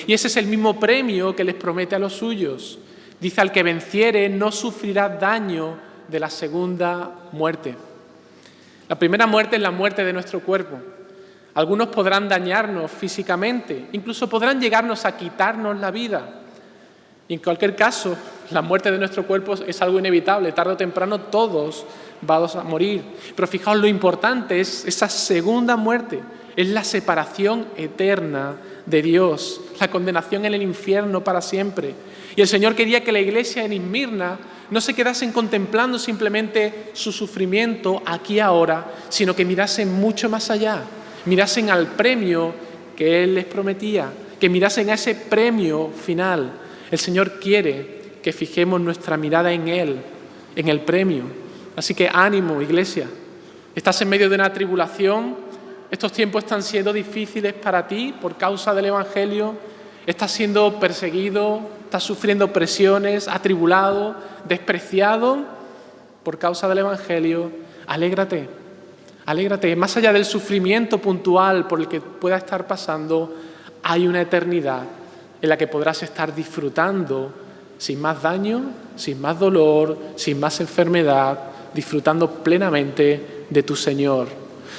Y ese es el mismo premio que les promete a los suyos. Dice, al que venciere no sufrirá daño de la segunda muerte. La primera muerte es la muerte de nuestro cuerpo. Algunos podrán dañarnos físicamente, incluso podrán llegarnos a quitarnos la vida. Y en cualquier caso, la muerte de nuestro cuerpo es algo inevitable. Tarde o temprano todos vamos a morir. Pero fijaos, lo importante es esa segunda muerte. Es la separación eterna de Dios, la condenación en el infierno para siempre. Y el Señor quería que la iglesia en Esmirna no se quedasen contemplando simplemente su sufrimiento aquí ahora, sino que mirasen mucho más allá, mirasen al premio que Él les prometía, que mirasen a ese premio final. El Señor quiere que fijemos nuestra mirada en Él, en el premio. Así que ánimo, iglesia. Estás en medio de una tribulación, estos tiempos están siendo difíciles para ti por causa del Evangelio, estás siendo perseguido, estás sufriendo presiones, atribulado, despreciado por causa del Evangelio. Alégrate, alégrate. Más allá del sufrimiento puntual por el que pueda estar pasando, hay una eternidad en la que podrás estar disfrutando sin más daño, sin más dolor, sin más enfermedad, disfrutando plenamente de tu Señor.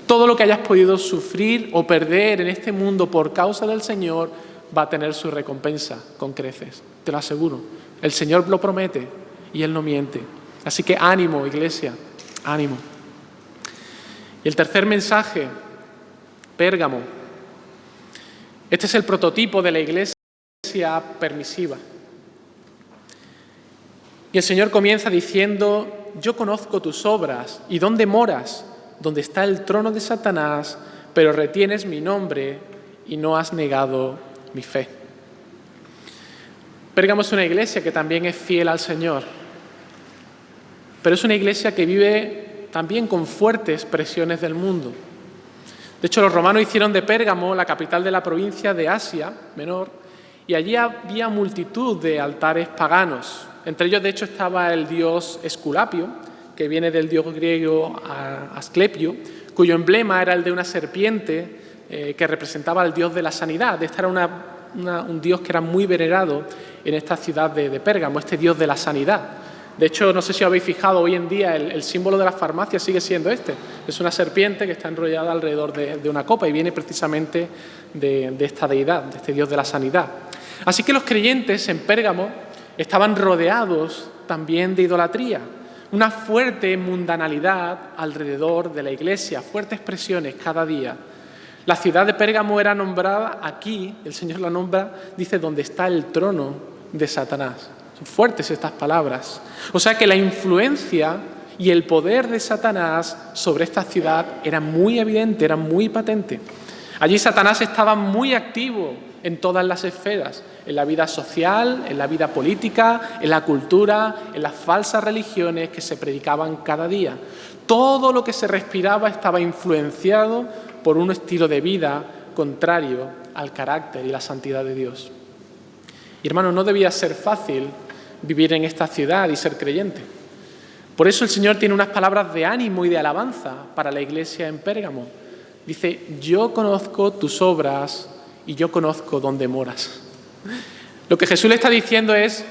Todo lo que hayas podido sufrir o perder en este mundo por causa del Señor va a tener su recompensa con creces, te lo aseguro. El Señor lo promete y Él no miente. Así que ánimo, iglesia, ánimo. Y el tercer mensaje, Pérgamo. Este es el prototipo de la iglesia permisiva. Y el Señor comienza diciendo, yo conozco tus obras y dónde moras, donde está el trono de Satanás, pero retienes mi nombre y no has negado mi fe. Pérgamo es una iglesia que también es fiel al Señor, pero es una iglesia que vive también con fuertes presiones del mundo. De hecho, los romanos hicieron de Pérgamo la capital de la provincia de Asia Menor, y allí había multitud de altares paganos. Entre ellos, de hecho, estaba el dios Esculapio, que viene del dios griego Asclepio, cuyo emblema era el de una serpiente que representaba al dios de la sanidad. Este era un dios que era muy venerado en esta ciudad de Pérgamo, este dios de la sanidad. De hecho, no sé si os habéis fijado, hoy en día el símbolo de las farmacias sigue siendo este. Es una serpiente que está enrollada alrededor de una copa y viene precisamente de esta deidad, de este dios de la sanidad. Así que los creyentes en Pérgamo estaban rodeados también de idolatría, una fuerte mundanalidad alrededor de la iglesia, fuertes presiones cada día. La ciudad de Pérgamo era nombrada aquí, el Señor la nombra, dice, donde está el trono de Satanás. Son fuertes estas palabras. O sea que la influencia y el poder de Satanás sobre esta ciudad era muy evidente, era muy patente. Allí Satanás estaba muy activo en todas las esferas, en la vida social, en la vida política, en la cultura, en las falsas religiones que se predicaban cada día. Todo lo que se respiraba estaba influenciado por un estilo de vida contrario al carácter y la santidad de Dios. Y hermanos, no debía ser fácil vivir en esta ciudad y ser creyente. Por eso el Señor tiene unas palabras de ánimo y de alabanza para la iglesia en Pérgamo. Dice, yo conozco tus obras y yo conozco dónde moras. Lo que Jesús le está diciendo es,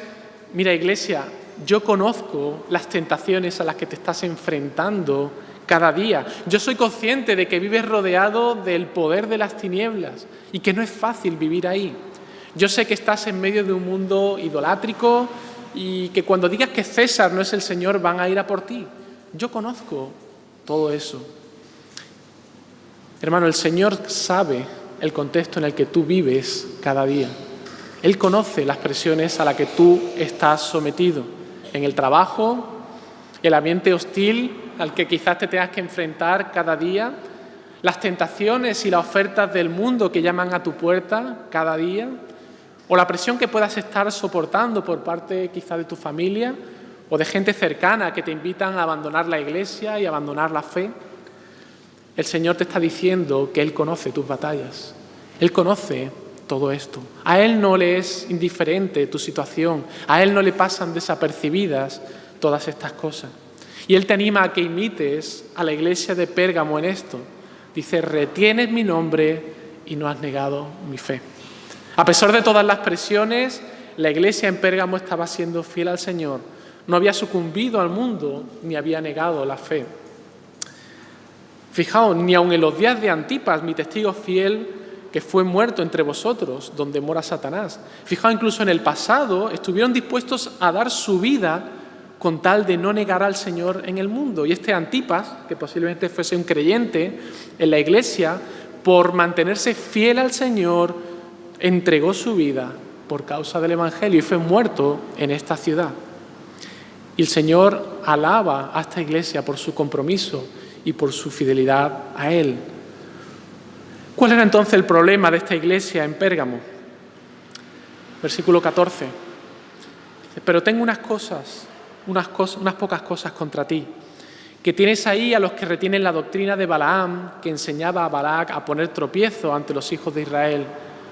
mira iglesia, yo conozco las tentaciones a las que te estás enfrentando cada día. Yo soy consciente de que vives rodeado del poder de las tinieblas y que no es fácil vivir ahí. Yo sé que estás en medio de un mundo idolátrico y que cuando digas que César no es el Señor van a ir a por ti. Yo conozco todo eso. Hermano, el Señor sabe el contexto en el que tú vives cada día. Él conoce las presiones a las que tú estás sometido en el trabajo, el ambiente hostil al que quizás te tengas que enfrentar cada día, las tentaciones y las ofertas del mundo que llaman a tu puerta cada día, o la presión que puedas estar soportando por parte quizás de tu familia o de gente cercana que te invitan a abandonar la iglesia y a abandonar la fe. El Señor te está diciendo que Él conoce tus batallas. Él conoce todo esto. A Él no le es indiferente tu situación. A Él no le pasan desapercibidas todas estas cosas. Y Él te anima a que imites a la iglesia de Pérgamo en esto. Dice, retienes mi nombre y no has negado mi fe. A pesar de todas las presiones, la iglesia en Pérgamo estaba siendo fiel al Señor. No había sucumbido al mundo ni había negado la fe. Fijaos, ni aun en los días de Antipas, mi testigo fiel, que fue muerto entre vosotros, donde mora Satanás. Fijaos, incluso en el pasado estuvieron dispuestos a dar su vida con tal de no negar al Señor en el mundo. Y este Antipas, que posiblemente fuese un creyente en la iglesia, por mantenerse fiel al Señor, entregó su vida por causa del Evangelio y fue muerto en esta ciudad. Y el Señor alaba a esta iglesia por su compromiso y por su fidelidad a Él. ¿Cuál era entonces el problema de esta iglesia en Pérgamo? Versículo 14. Dice, pero tengo unas pocas cosas contra ti, que tienes ahí a los que retienen la doctrina de Balaam, que enseñaba a Balac a poner tropiezo ante los hijos de Israel,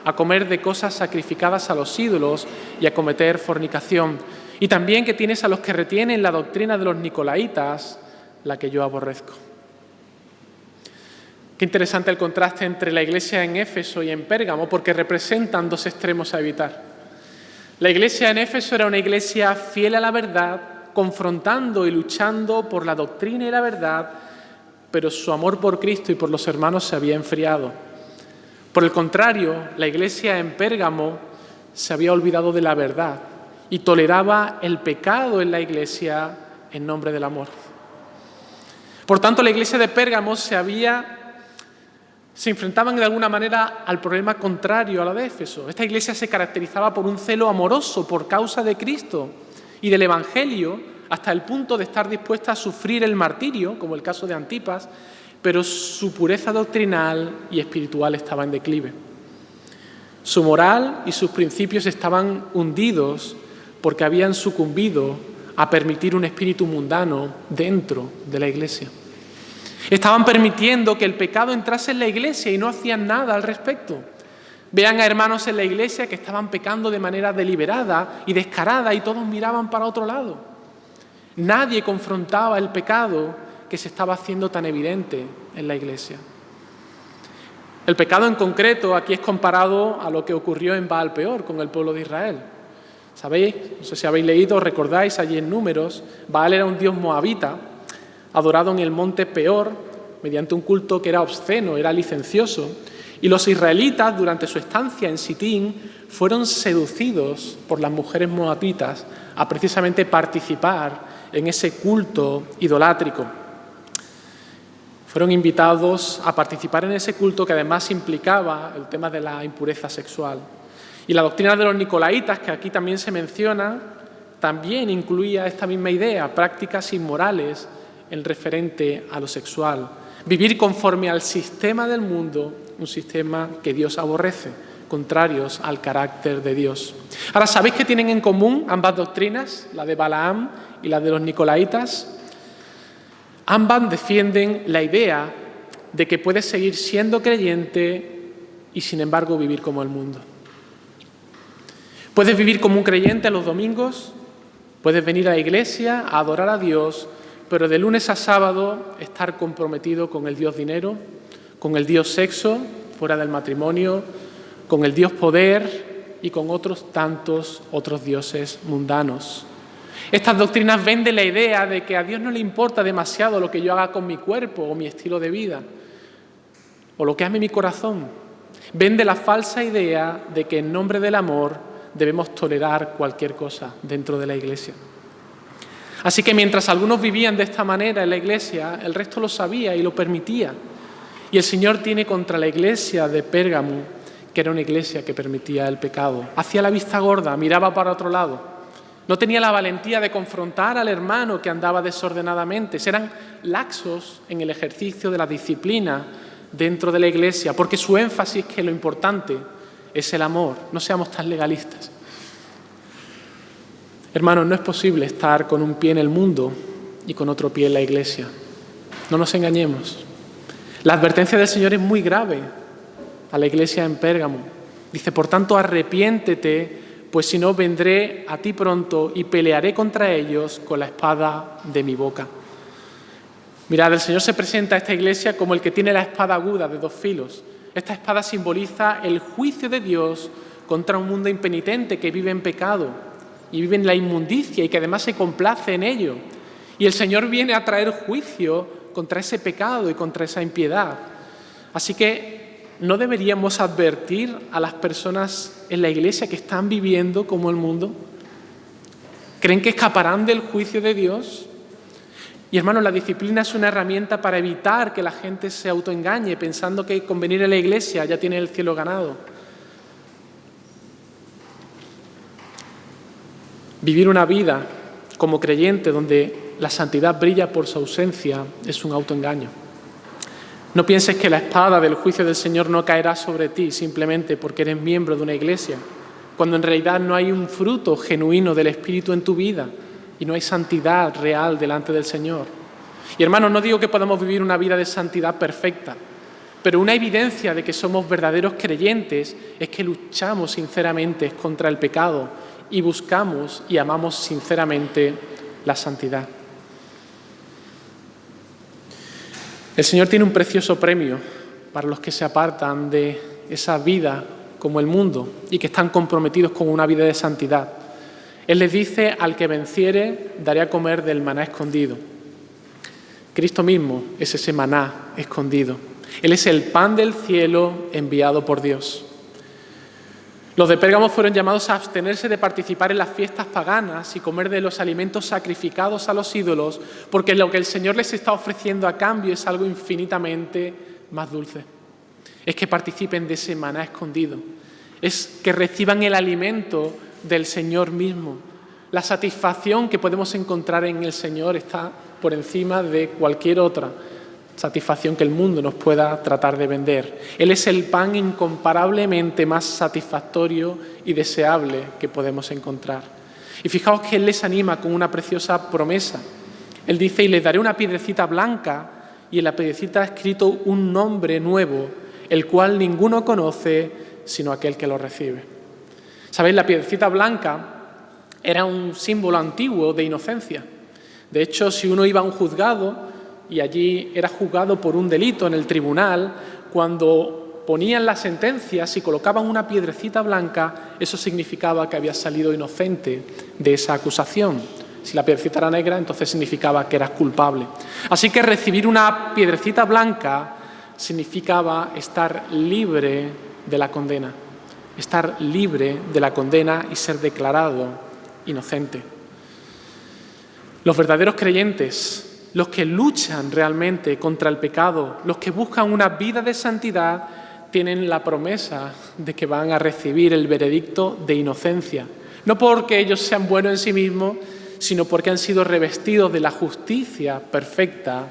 a comer de cosas sacrificadas a los ídolos y a cometer fornicación. Y también que tienes a los que retienen la doctrina de los nicolaitas, la que yo aborrezco. Qué interesante el contraste entre la iglesia en Éfeso y en Pérgamo, porque representan dos extremos a evitar. La iglesia en Éfeso era una iglesia fiel a la verdad, confrontando y luchando por la doctrina y la verdad, pero su amor por Cristo y por los hermanos se había enfriado. Por el contrario, la iglesia en Pérgamo se había olvidado de la verdad y toleraba el pecado en la iglesia en nombre del amor. Por tanto, la iglesia de Pérgamo se enfrentaban de alguna manera al problema contrario a la de Éfeso. Esta iglesia se caracterizaba por un celo amoroso por causa de Cristo y del Evangelio, hasta el punto de estar dispuesta a sufrir el martirio, como el caso de Antipas, pero su pureza doctrinal y espiritual estaba en declive. Su moral y sus principios estaban hundidos porque habían sucumbido a permitir un espíritu mundano dentro de la iglesia. Estaban permitiendo que el pecado entrase en la iglesia y no hacían nada al respecto. Vean a hermanos en la iglesia que estaban pecando de manera deliberada y descarada y todos miraban para otro lado. Nadie confrontaba el pecado que se estaba haciendo tan evidente en la iglesia. El pecado en concreto aquí es comparado a lo que ocurrió en Baal Peor con el pueblo de Israel. ¿Sabéis? No sé si habéis leído o recordáis allí en Números, Baal era un dios moabita, adorado en el monte Peor, mediante un culto que era obsceno, era licencioso, y los israelitas, durante su estancia en Sitín, fueron seducidos por las mujeres moabitas a precisamente participar en ese culto idolátrico. Fueron invitados a participar en ese culto que además implicaba el tema de la impureza sexual. Y la doctrina de los nicolaitas, que aquí también se menciona, también incluía esta misma idea, prácticas inmorales en referente a lo sexual. Vivir conforme al sistema del mundo, un sistema que Dios aborrece, contrarios al carácter de Dios. Ahora, ¿sabéis qué tienen en común ambas doctrinas, la de Balaam y la de los nicolaitas? Ambas defienden la idea de que puedes seguir siendo creyente y, sin embargo, vivir como el mundo. Puedes vivir como un creyente los domingos, puedes venir a la iglesia a adorar a Dios, pero de lunes a sábado estar comprometido con el Dios dinero, con el Dios sexo, fuera del matrimonio, con el Dios poder y con otros tantos otros dioses mundanos. Estas doctrinas venden la idea de que a Dios no le importa demasiado lo que yo haga con mi cuerpo o mi estilo de vida, o lo que ame mi corazón. Vende la falsa idea de que en nombre del amor debemos tolerar cualquier cosa dentro de la iglesia. Así que mientras algunos vivían de esta manera en la iglesia, el resto lo sabía y lo permitía. Y el Señor tiene contra la iglesia de Pérgamo, que era una iglesia que permitía el pecado. Hacía la vista gorda, miraba para otro lado. No tenía la valentía de confrontar al hermano que andaba desordenadamente. Eran laxos en el ejercicio de la disciplina dentro de la iglesia, porque su énfasis es que lo importante es el amor. No seamos tan legalistas. Hermanos, no es posible estar con un pie en el mundo y con otro pie en la iglesia. No nos engañemos. La advertencia del Señor es muy grave a la iglesia en Pérgamo. Dice, por tanto, arrepiéntete, pues si no, vendré a ti pronto y pelearé contra ellos con la espada de mi boca. Mirad, el Señor se presenta a esta iglesia como el que tiene la espada aguda de dos filos. Esta espada simboliza el juicio de Dios contra un mundo impenitente que vive en pecado y vive en la inmundicia y que además se complace en ello. Y el Señor viene a traer juicio contra ese pecado y contra esa impiedad. Así que ¿no deberíamos advertir a las personas en la iglesia que están viviendo como el mundo? ¿Creen que escaparán del juicio de Dios? Y hermanos, la disciplina es una herramienta para evitar que la gente se autoengañe pensando que con venir a la iglesia ya tiene el cielo ganado. Vivir una vida como creyente donde la santidad brilla por su ausencia es un autoengaño. No pienses que la espada del juicio del Señor no caerá sobre ti simplemente porque eres miembro de una iglesia, cuando en realidad no hay un fruto genuino del Espíritu en tu vida y no hay santidad real delante del Señor. Y hermanos, no digo que podamos vivir una vida de santidad perfecta, pero una evidencia de que somos verdaderos creyentes es que luchamos sinceramente contra el pecado y buscamos y amamos sinceramente la santidad. El Señor tiene un precioso premio para los que se apartan de esa vida como el mundo y que están comprometidos con una vida de santidad. Él les dice, al que venciere, daré a comer del maná escondido. Cristo mismo es ese maná escondido. Él es el pan del cielo enviado por Dios. Los de Pérgamo fueron llamados a abstenerse de participar en las fiestas paganas y comer de los alimentos sacrificados a los ídolos, porque lo que el Señor les está ofreciendo a cambio es algo infinitamente más dulce. Es que participen de ese maná escondido. Es que reciban el alimento del Señor mismo. La satisfacción que podemos encontrar en el Señor está por encima de cualquier otra satisfacción que el mundo nos pueda tratar de vender. Él es el pan incomparablemente más satisfactorio y deseable que podemos encontrar. Y fijaos que Él les anima con una preciosa promesa. Él dice, y les daré una piedrecita blanca y en la piedrecita ha escrito un nombre nuevo, el cual ninguno conoce sino aquel que lo recibe. ¿Sabéis? La piedrecita blanca era un símbolo antiguo de inocencia. De hecho, si uno iba a un juzgado y allí era juzgado por un delito en el tribunal, cuando ponían la sentencia, si colocaban una piedrecita blanca, eso significaba que había salido inocente de esa acusación. Si la piedrecita era negra, entonces significaba que eras culpable. Así que recibir una piedrecita blanca significaba estar libre de la condena. Estar libre de la condena y ser declarado inocente. Los verdaderos creyentes, los que luchan realmente contra el pecado, los que buscan una vida de santidad, tienen la promesa de que van a recibir el veredicto de inocencia. No porque ellos sean buenos en sí mismos, sino porque han sido revestidos de la justicia perfecta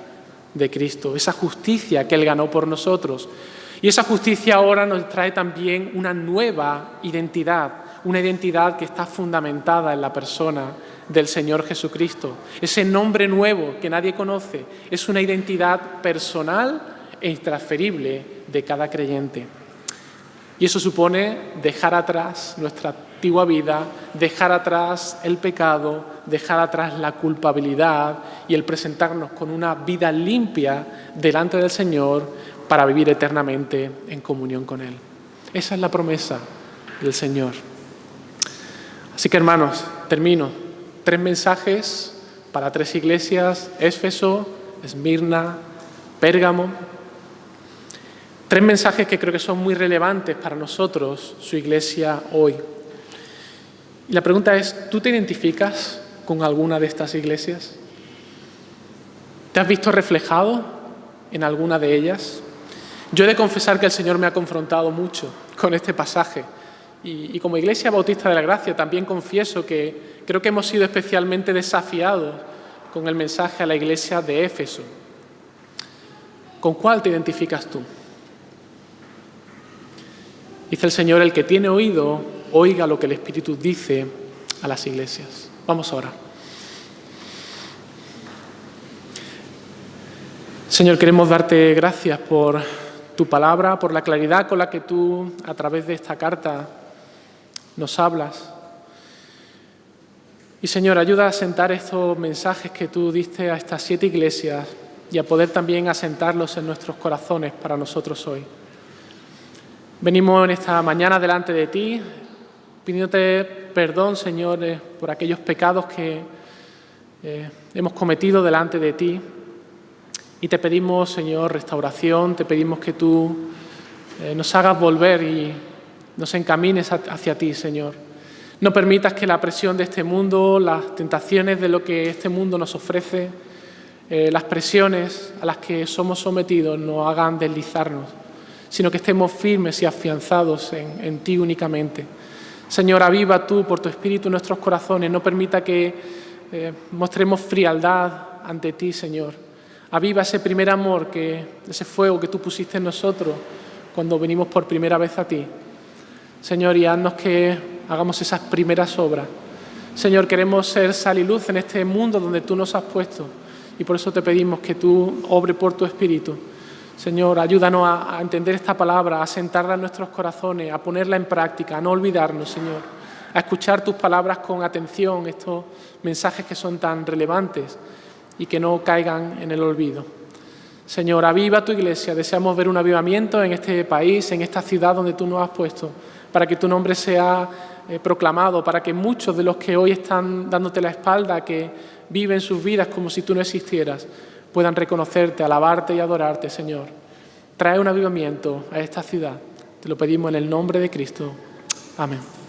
de Cristo, esa justicia que Él ganó por nosotros. Y esa justicia ahora nos trae también una nueva identidad, una identidad que está fundamentada en la persona del Señor Jesucristo. Ese nombre nuevo que nadie conoce es una identidad personal e intransferible de cada creyente. Y eso supone dejar atrás nuestra antigua vida, dejar atrás el pecado, dejar atrás la culpabilidad y el presentarnos con una vida limpia delante del Señor para vivir eternamente en comunión con Él. Esa es la promesa del Señor. Así que, hermanos, termino. 3 mensajes para 3 iglesias: Éfeso, Esmirna, Pérgamo. 3 mensajes que creo que son muy relevantes para nosotros, su iglesia hoy. Y la pregunta es, ¿tú te identificas con alguna de estas iglesias? ¿Te has visto reflejado en alguna de ellas? Yo he de confesar que el Señor me ha confrontado mucho con este pasaje. Y como Iglesia Bautista de la Gracia también confieso que creo que hemos sido especialmente desafiados con el mensaje a la iglesia de Éfeso. ¿Con cuál te identificas tú? Dice el Señor, el que tiene oído, oiga lo que el Espíritu dice a las iglesias. Vamos a orar. Señor, queremos darte gracias por tu palabra, por la claridad con la que tú, a través de esta carta, nos hablas. Y Señor, ayuda a asentar estos mensajes que tú diste a estas 7 iglesias y a poder también asentarlos en nuestros corazones para nosotros hoy. Venimos en esta mañana delante de ti, pidiéndote perdón, Señor, por aquellos pecados que hemos cometido delante de ti. Y te pedimos, Señor, restauración, te pedimos que tú nos hagas volver y nos encamines hacia ti, Señor. No permitas que la presión de este mundo, las tentaciones de lo que este mundo nos ofrece, las presiones a las que somos sometidos nos hagan deslizarnos, sino que estemos firmes y afianzados en ti únicamente. Señor, aviva tú por tu Espíritu nuestros corazones, no permita que mostremos frialdad ante ti, Señor. Aviva ese primer amor, ese fuego que tú pusiste en nosotros cuando venimos por primera vez a ti. Señor, y haznos que hagamos esas primeras obras. Señor, queremos ser sal y luz en este mundo donde tú nos has puesto y por eso te pedimos que tú obres por tu Espíritu. Señor, ayúdanos a entender esta palabra, a sentarla en nuestros corazones, a ponerla en práctica, a no olvidarnos, Señor, a escuchar tus palabras con atención, estos mensajes que son tan relevantes y que no caigan en el olvido. Señor, aviva tu iglesia, deseamos ver un avivamiento en este país, en esta ciudad donde tú nos has puesto, para que tu nombre sea proclamado, para que muchos de los que hoy están dándote la espalda, que viven sus vidas como si tú no existieras, puedan reconocerte, alabarte y adorarte, Señor. Trae un avivamiento a esta ciudad. Te lo pedimos en el nombre de Cristo. Amén.